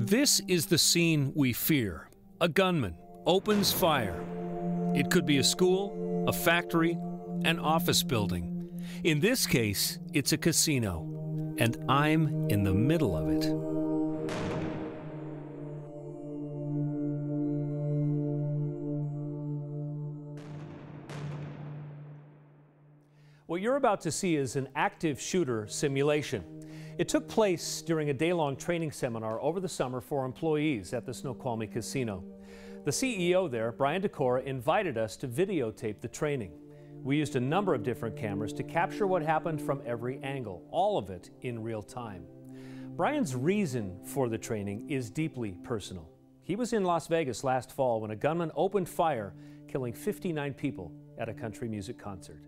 This is the scene we fear. A gunman opens fire. It could be a school, a factory, an office building. In this case, it's a casino, and I'm in the middle of it. What you're about to see is an active shooter simulation. It took place during a day-long training seminar over the summer for employees at the Snoqualmie Casino. The CEO there, Brian Decora, invited us to videotape the training. We used a number of different cameras to capture what happened from every angle, all of it in real time. Brian's reason for the training is deeply personal. He was in Las Vegas last fall when a gunman opened fire, killing 59 people at a country music concert.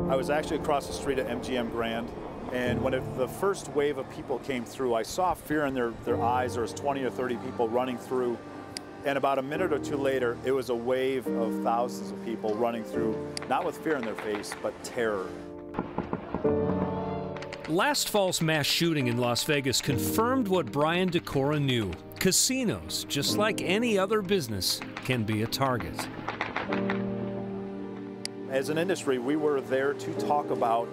I was actually across the street at MGM Grand, and when the first wave of people came through, I saw fear in their eyes. There was 20 or 30 people running through, and about a minute or two later, it was a wave of thousands of people running through, not with fear in their face, but terror. Last fall's mass shooting in Las Vegas confirmed what Brian Decora knew. Casinos, just like any other business, can be a target. As an industry, we were there to talk about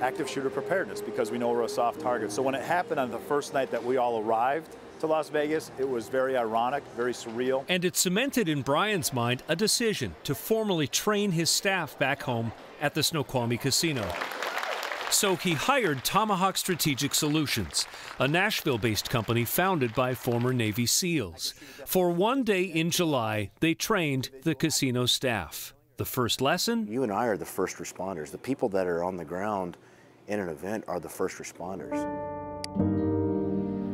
active shooter preparedness because we know we're a soft target. So when it happened on the first night that we all arrived to Las Vegas, it was very ironic, very surreal. And it cemented in Brian's mind a decision to formally train his staff back home at the Snoqualmie Casino. So he hired Tomahawk Strategic Solutions, a Nashville-based company founded by former Navy SEALs. For one day in July, they trained the casino staff. The first lesson? You and I are the first responders. The people that are on the ground in an event are the first responders.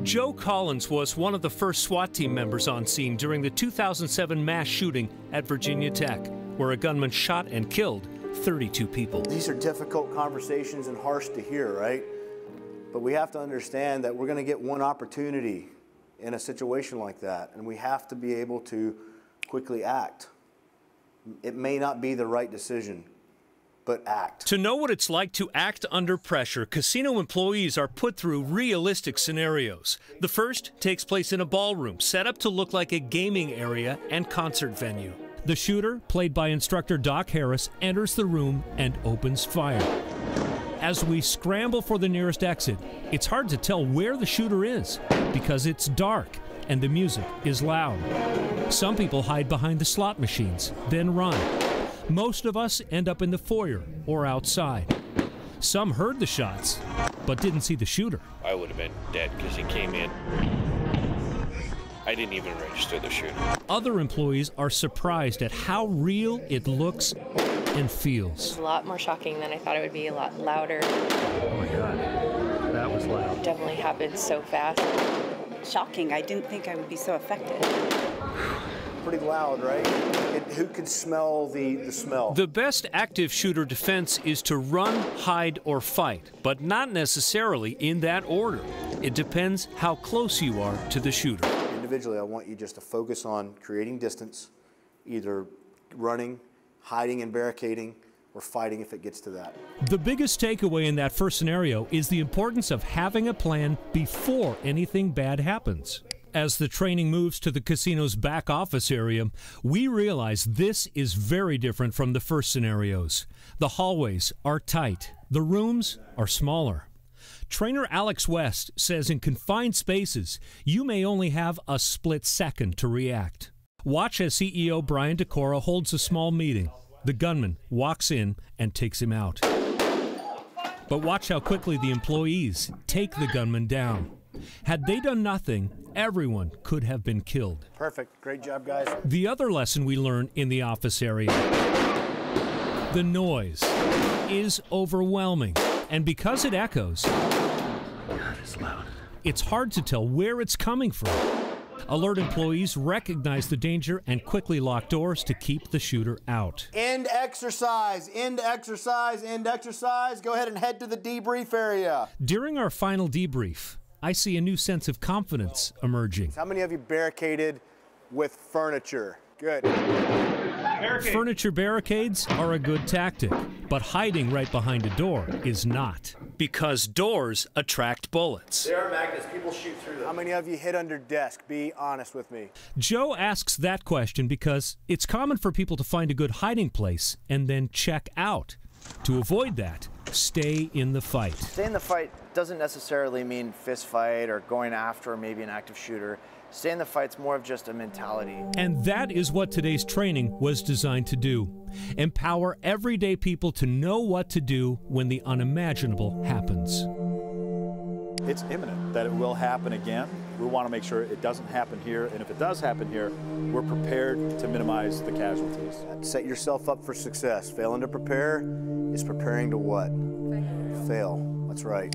Joe Collins was one of the first SWAT team members on scene during the 2007 mass shooting at Virginia Tech, where a gunman shot and killed 32 people. These are difficult conversations and harsh to hear, right? But we have to understand that we're going to get one opportunity in a situation like that, and we have to be able to quickly act. It may not be the right decision, but act. To know what it's like to act under pressure, casino employees are put through realistic scenarios. The first takes place in a ballroom set up to look like a gaming area and concert venue. The shooter, played by instructor Doc Harris, enters the room and opens fire. As we scramble for the nearest exit, it's hard to tell where the shooter is because it's dark and the music is loud. Some people hide behind the slot machines, then run. Most of us end up in the foyer or outside. Some heard the shots, but didn't see the shooter. I would have been dead because he came in. I didn't even register the shooter. Other employees are surprised at how real it looks and feels. It's a lot more shocking than I thought it would be, a lot louder. Oh my God, that was loud. It definitely happened so fast. Shocking. I didn't think I would be so affected. Pretty loud, right? Who could smell the smell? The best active shooter defense is to run, hide, or fight, but not necessarily in that order. It depends how close you are to the shooter. Individually, I want you just to focus on creating distance, either running, hiding and barricading, or fighting if it gets to that. The biggest takeaway in that first scenario is the importance of having a plan before anything bad happens. As the training moves to the casino's back office area, we realize this is very different from the first scenarios. The hallways are tight. The rooms are smaller. Trainer Alex West says in confined spaces, you may only have a split second to react. Watch as CEO Brian Decora holds a small meeting. The gunman walks in and takes him out. But watch how quickly the employees take the gunman down. Had they done nothing, everyone could have been killed. Perfect. Great job, guys. The other lesson we learn in the office area: the noise is overwhelming. And because it echoes, God, it's loud. It's hard to tell where it's coming from. Alert employees recognize the danger and quickly lock doors to keep the shooter out. End exercise, end exercise, end exercise. Go ahead and head to the debrief area. During our final debrief, I see a new sense of confidence emerging. How many of you barricaded with furniture? Good. Furniture barricades are a good tactic, but hiding right behind a door is not. Because doors attract bullets. They are magnets. People shoot through them. How many of you hid under desk? Be honest with me. Joe asks that question because it's common for people to find a good hiding place and then check out. To avoid that, stay in the fight. Stay in the fight doesn't necessarily mean fist fight or going after maybe an active shooter. Stay in the fight's more of just a mentality. And that is what today's training was designed to do. Empower everyday people to know what to do when the unimaginable happens. It's imminent that it will happen again. We want to make sure it doesn't happen here, and if it does happen here, we're prepared to minimize the casualties. Set yourself up for success. Failing to prepare is preparing to what? Fail. That's right.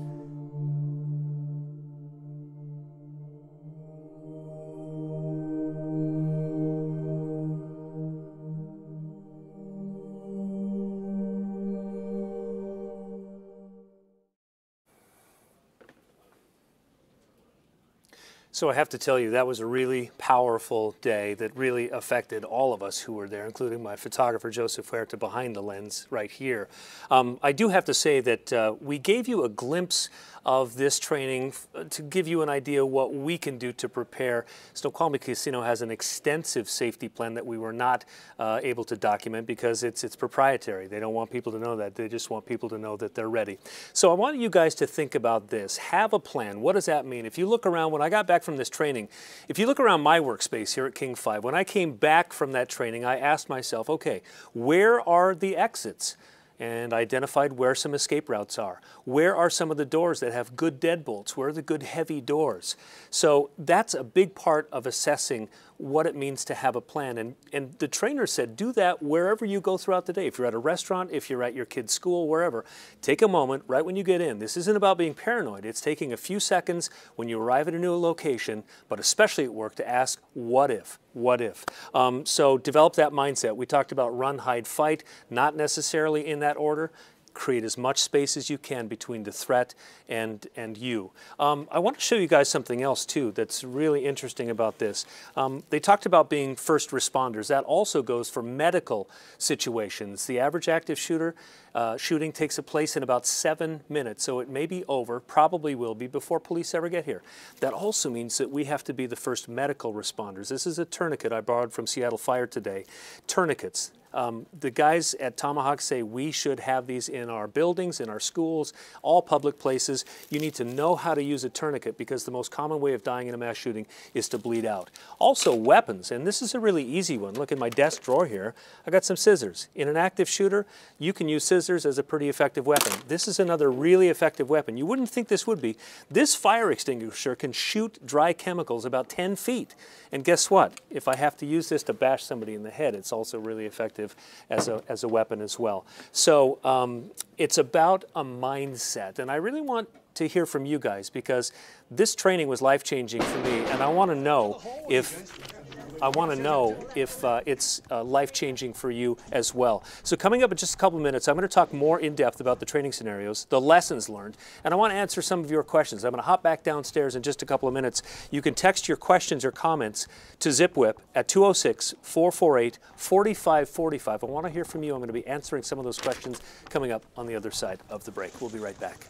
So I have to tell you, that was a really powerful day that really affected all of us who were there, including my photographer, Joseph Huerta, behind the lens right here. I do have to say that we gave you a glimpse of this training to give you an idea what we can do to prepare. Snoqualmie Casino has an extensive safety plan that we were not able to document because it's proprietary. They don't want people to know that. They just want people to know that they're ready. So I want you guys to think about this. Have a plan. What does that mean? If you look around, when I got back from this training, if you look around my workspace here at King 5, when I came back from that training, I asked myself, okay, where are the exits? And identified where some escape routes are. Where are some of the doors that have good deadbolts? Where are the good heavy doors? So that's a big part of assessing what it means to have a plan. And the trainer said, do that wherever you go throughout the day. If you're at a restaurant, if you're at your kid's school, wherever, take a moment right when you get in. This isn't about being paranoid. It's taking a few seconds when you arrive at a new location, but especially at work, to ask, what if? What if? So develop that mindset. We talked about run, hide, fight, not necessarily in that order. Create as much space as you can between the threat and you. I want to show you guys something else too that's really interesting about this. They talked about being first responders. That also goes for medical situations. The average active shooting takes place in about 7 minutes, so it may be over, probably will be, before police ever get here. That also means that we have to be the first medical responders. This is a tourniquet I borrowed from Seattle Fire today. Tourniquets. The guys at Tomahawk say we should have these in our buildings, in our schools, all public places. You need to know how to use a tourniquet because the most common way of dying in a mass shooting is to bleed out. Also weapons, and this is a really easy one. Look in my desk drawer here. I got some scissors. In an active shooter, you can use scissors as a pretty effective weapon. This is another really effective weapon. You wouldn't think this would be. This fire extinguisher can shoot dry chemicals about 10 feet. And guess what? If I have to use this to bash somebody in the head, it's also really effective as a weapon as well. So it's about a mindset, and I really want to hear from you guys because this training was life-changing for me, and I want to know if it's life-changing for you as well. So coming up in just a couple of minutes, I'm going to talk more in depth about the training scenarios, the lessons learned, and I want to answer some of your questions. I'm going to hop back downstairs in just a couple of minutes. You can text your questions or comments to ZipWhip at 206-448-4545. I want to hear from you. I'm going to be answering some of those questions coming up on the other side of the break. We'll be right back.